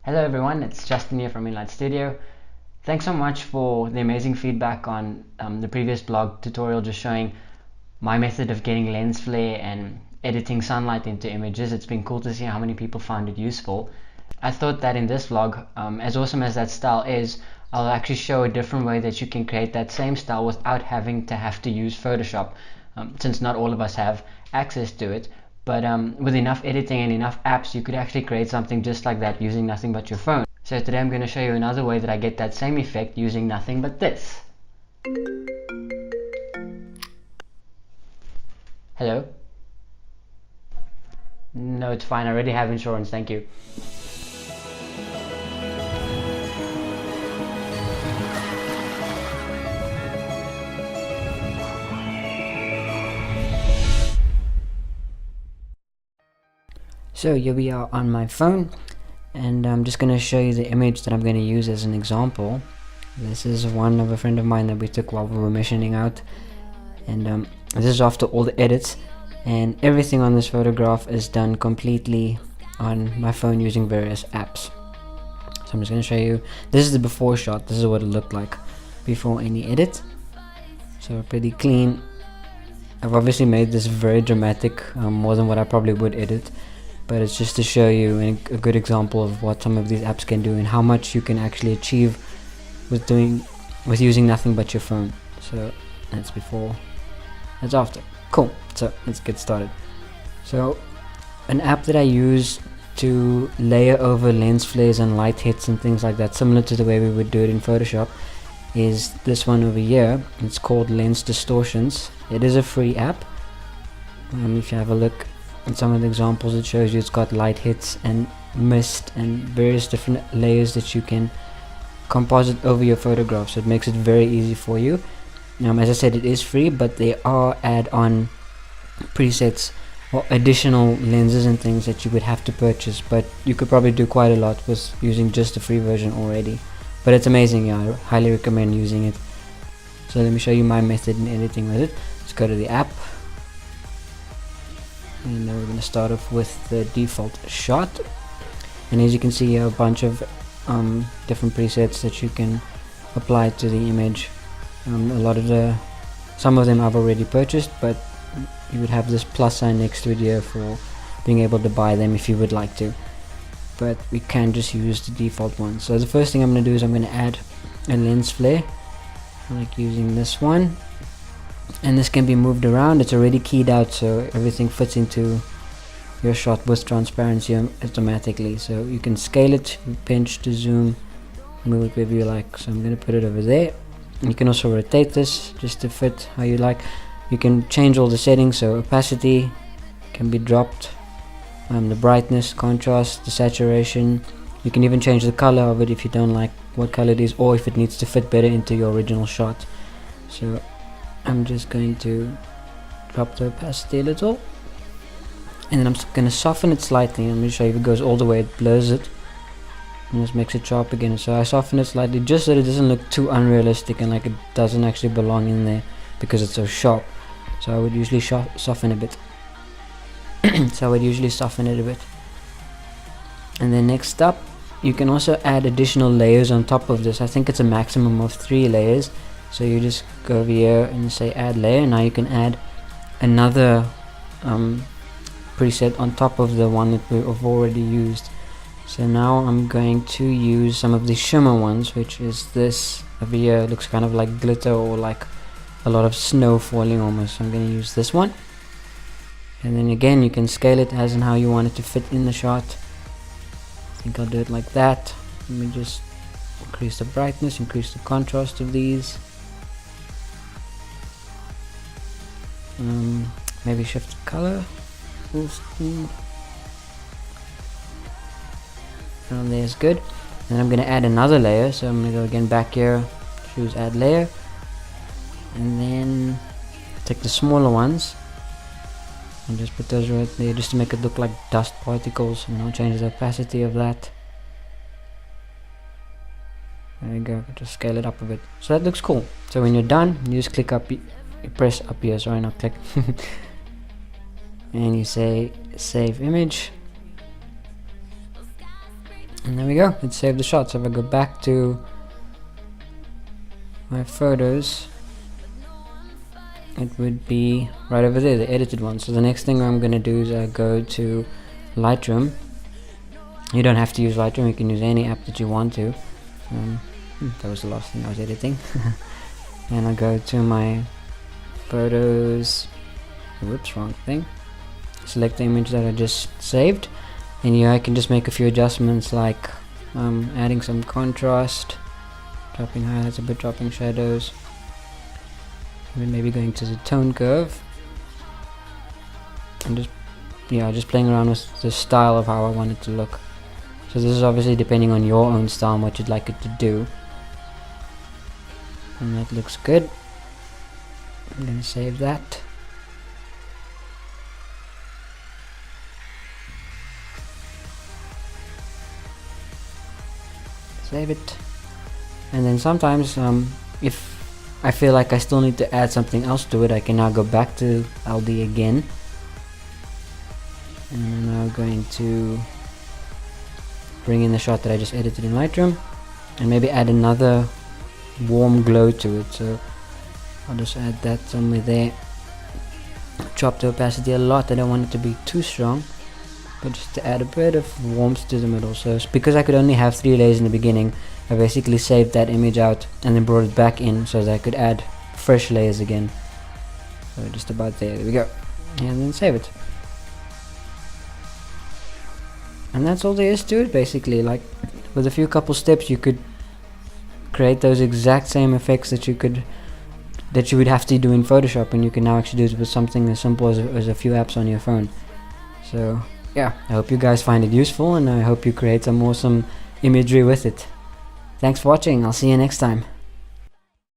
Hello everyone, it's Justin here from Inlight Studio. Thanks so much for the amazing feedback on the previous blog tutorial just showing my method of getting lens flare and editing sunlight into images. It's been cool to see how many people found it useful. I thought that in this vlog, as awesome as that style is, I'll actually show a different way that you can create that same style without having to use Photoshop, since not all of us have access to it. But with enough editing and enough apps, you could actually create something just like that using nothing but your phone. So today I'm going to show you another way that I get that same effect using nothing but this. Hello? No, it's fine. I already have insurance. Thank you. So here we are on my phone, and I'm just going to show you the image that I'm going to use as an example. This is one of a friend of mine that we took while we were missioning out, and this is after all the edits, and everything on this photograph is done completely on my phone using various apps. So I'm just going to show you, this is the before shot. This is what it looked like before any edit. So pretty clean. I've obviously made this very dramatic, more than what I probably would edit, but it's just to show you a good example of what some of these apps can do and how much you can actually achieve with using nothing but your phone. So that's before, that's after. Cool. So let's get started. So an app that I use to layer over lens flares and light hits and things like that, similar to the way we would do it in Photoshop, is this one over here. It's called Lens Distortions. It is a free app. If you have a look at some of the examples, it shows you it's got light hits and mist and various different layers that you can composite over your photograph, so it makes it very easy for you. As I said, it is free, but there are add-on presets or additional lenses and things that you would have to purchase, but you could probably do quite a lot with using just the free version already. But it's amazing. I highly recommend using it. So let me show you my method in editing with it. Let's go to the app, and then we're going to start off with the default shot, and as you can see here, a bunch of different presets that you can apply to the image. Some of them I've already purchased, but you would have this plus sign next to it here for being able to buy them if you would like to, but we can just use the default one. So the first thing I'm going to do is I'm going to add a lens flare, like using this one, and this can be moved around. It's already keyed out, so everything fits into your shot with transparency automatically. So you can scale it, pinch to zoom, move it wherever you like. So I'm going to put it over there. You can also rotate this just to fit how you like. You can change all the settings, so opacity can be dropped, the brightness, contrast, the saturation. You can even change the color of it if you don't like what color it is, or if it needs to fit better into your original shot. So I'm just going to drop the opacity a little, and then I'm going to soften it slightly. I'm going to show you if it goes all the way, it blurs it and just makes it sharp again. So I soften it slightly just so that it doesn't look too unrealistic and like it doesn't actually belong in there because it's so sharp. So I would usually soften a bit. So I would usually soften it a bit. And then next up, you can also add additional layers on top of this. I think it's a maximum of 3 layers. So you just go over here and say add layer. Now you can add another preset on top of the one that we've already used. So now I'm going to use some of the shimmer ones, which is this over here. It looks kind of like glitter or like a lot of snow falling almost. So I'm going to use this one, and then again you can scale it as in how you want it to fit in the shot. I think I'll do it like that. Let me just increase the brightness, increase the contrast of these. Maybe shift the color, full screen. And there's good. And I'm going to add another layer, so I'm going to go again back here, choose add layer, and then take the smaller ones and just put those right there just to make it look like dust particles, and I'll change the opacity of that. There you go, just scale it up a bit. So that looks cool. So when you're done, you just click up, you press up here, sorry, not click, and you say save image, And there we go, it saved the shot. So if I go back to my photos, it would be right over there, the edited one. So the next thing I'm going to do is go to Lightroom. You don't have to use Lightroom, you can use any app that you want to. That was the last thing I was editing. And I go to my photos, whoops, wrong thing. Select the image that I just saved, and here I can just make a few adjustments, like adding some contrast, dropping highlights a bit, dropping shadows, and maybe going to the tone curve, and just playing around with the style of how I want it to look. So this is obviously depending on your own style and what you'd like it to do. And that looks good. I'm going to save that. Save it. And then sometimes if I feel like I still need to add something else to it, I can now go back to LD again. And I'm now going to bring in the shot that I just edited in Lightroom and maybe add another warm glow to it. So I'll just add that somewhere there. Drop the opacity a lot, I don't want it to be too strong, but just to add a bit of warmth to the middle. So because I could only have 3 layers in the beginning, I basically saved that image out and then brought it back in so that I could add fresh layers again. So just about there we go, and then save it. And that's all there is to it basically. Like with a few couple steps you could create those exact same effects that you would have to do in Photoshop, and you can now actually do it with something as simple as a few apps on your phone. So yeah, I hope you guys find it useful, and I hope you create some awesome imagery with it. Thanks for watching, I'll see you next time.